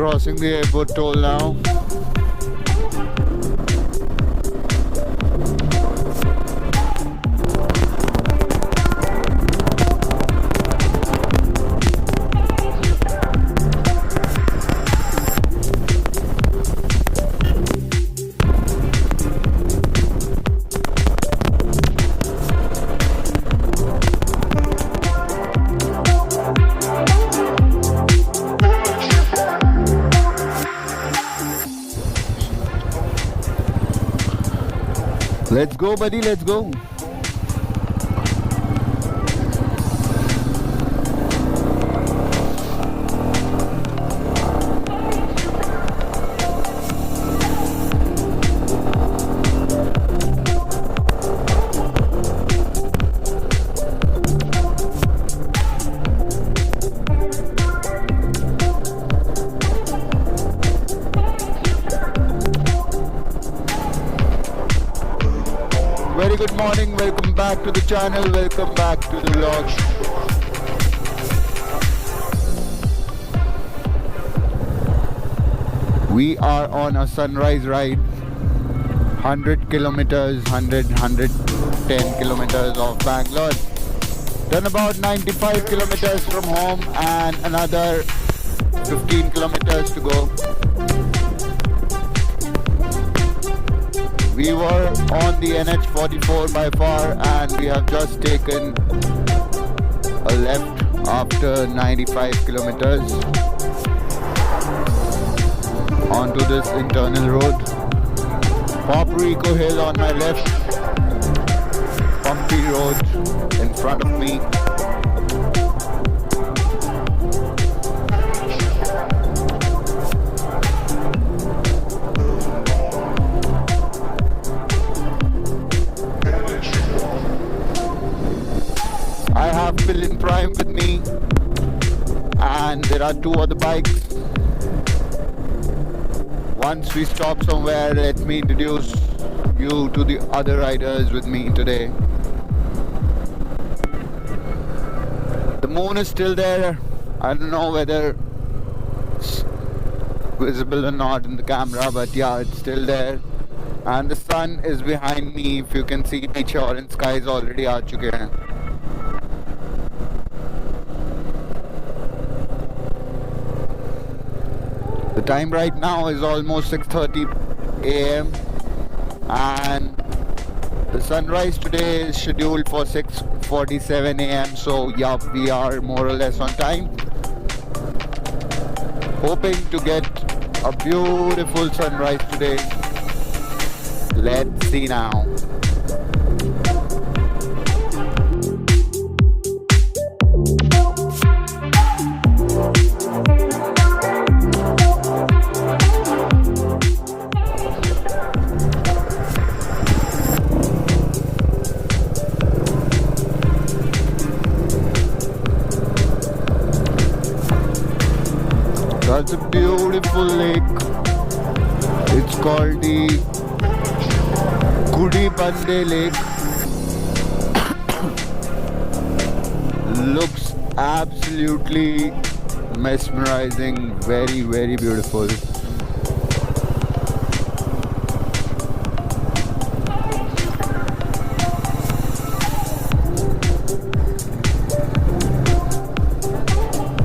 Crossing the airport toll now. Let's go, buddy, let's go. Very good morning, welcome back to the channel, welcome back to the vlog. We are on a sunrise ride, 100 kilometers, 110 kilometers of Bangalore. Then about 95 kilometers from home and another 15 kilometers to go. We were on the NH44 by far and we have just taken a left after 95 kilometers onto this internal road. Paprika Hill on my left, Bumpy Road in front of me. I have Phil in Prime with me and there are two other bikes. Once we stop somewhere, let me introduce you to the other riders with me today. The moon is still there. I don't know whether it's visible or not in the camera, but yeah, it's still there. And the sun is behind me. If you can see, पीछे orange skies already आ चुके हैं. The time right now is almost 6:30 a.m. and the sunrise today is scheduled for 6:47 a.m. So yeah, we are more or less on time. Hoping to get a beautiful sunrise today. Let's see now. That's a beautiful lake. It's called the Goody Pandey lake. Looks absolutely mesmerizing, very, very beautiful.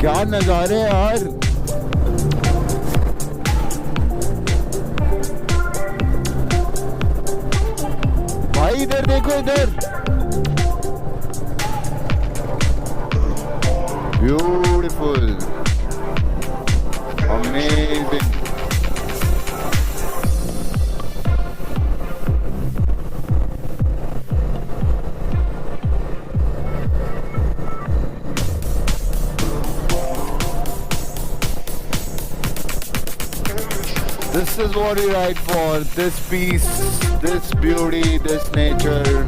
क्या नज़ारे यार. भाई इधर देखो इधर. Beautiful. Amazing. This is what we ride for. This peace, this beauty, this nature.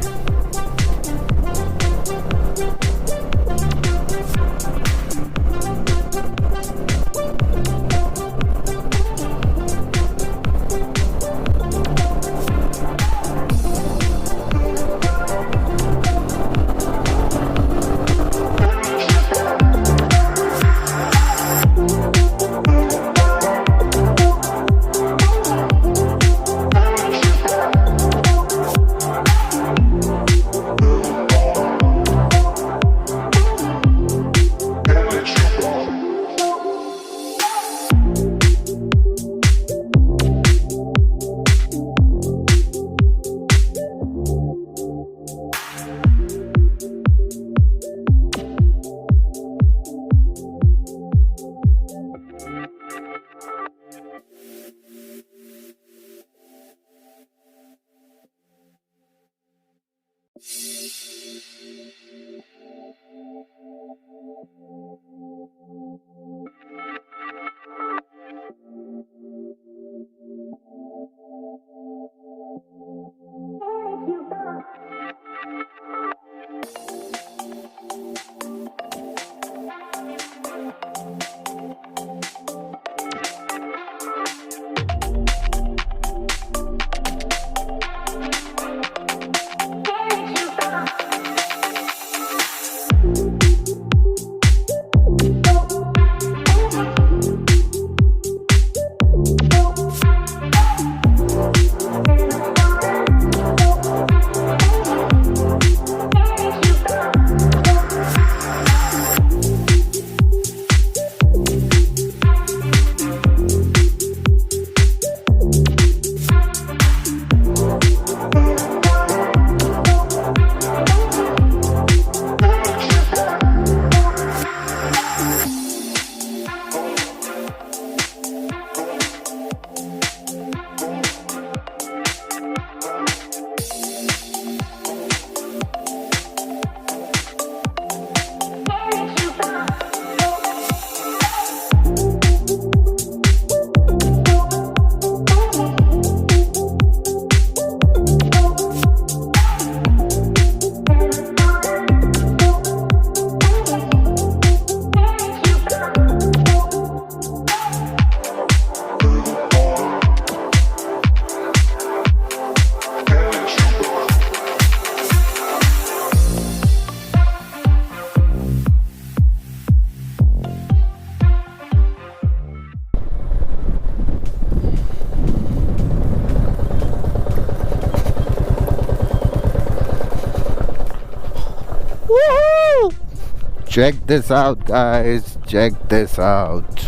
Check this out, guys. Check this out.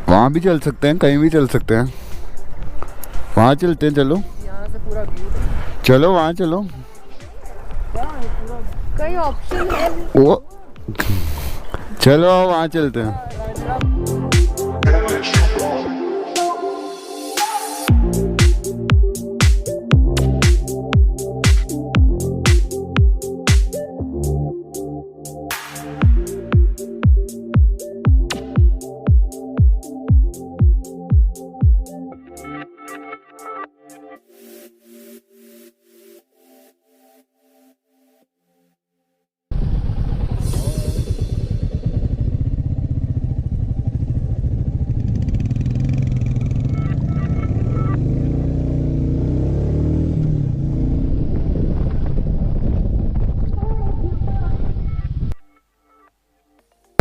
वहाँ भी चल सकते हैं, कहीं भी चल सकते हैं. वहाँ चलते हैं, चलो. यहाँ से पूरा व्यू चलो वहाँ चलो. कई ऑप्शन है. वो चलो वहाँ चलते हैं.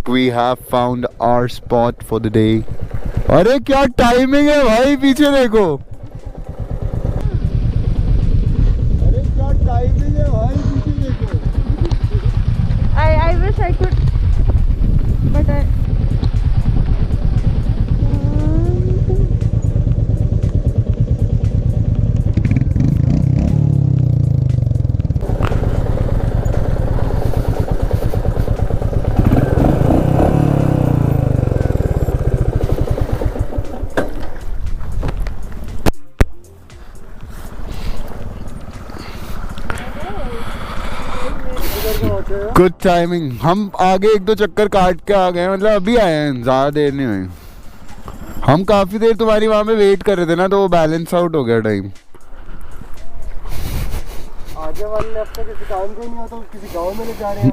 We have found our spot for the day. अरे क्या टाइमिंग है भाई, पीछे देखो. अरे क्या टाइमिंग है भाई, पीछे देखो. I wish I could, but I. Good timing. हम आगे एक दो चक्कर काट के आ गए, मतलब अभी आए हैं, ज़्यादा देर नहीं हुई. हम काफ़ी देर तुम्हारी वहाँ पे वेट कर रहे थे ना, तो वो बैलेंस आउट हो गया टाइम. आगे वाले रास्ते किसी काम को नहीं आता, किसी गांव में ले जा रहे हैं.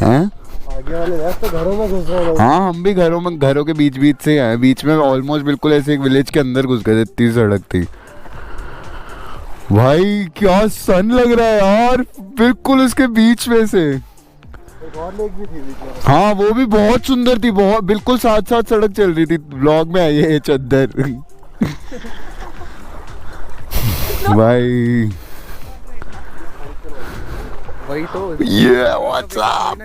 हैं? आगे वाले रास्ते घरों में घुस रहे हैं. हाँ, हम भी घरों के बीच बीच से आए. बीच में ऑलमोस्ट बिल्कुल ऐसे एक विलेज के अंदर घुस गए थे, इतनी सड़क थी. भाई क्या सन लग रहा है यार, बिल्कुल उसके बीच में से. एक और लेक भी थी बीच में. हाँ, वो भी बहुत सुंदर थी. बहुत बिल्कुल साथ साथ सड़क चल रही थी. ब्लॉग में आई है चद्दर. भाई वही तो. ये व्हाट्स अप.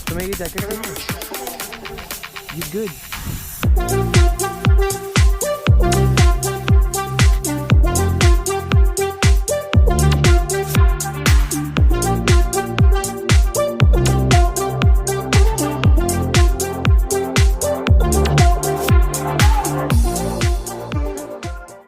तुम्हें ये जैकेट, you good?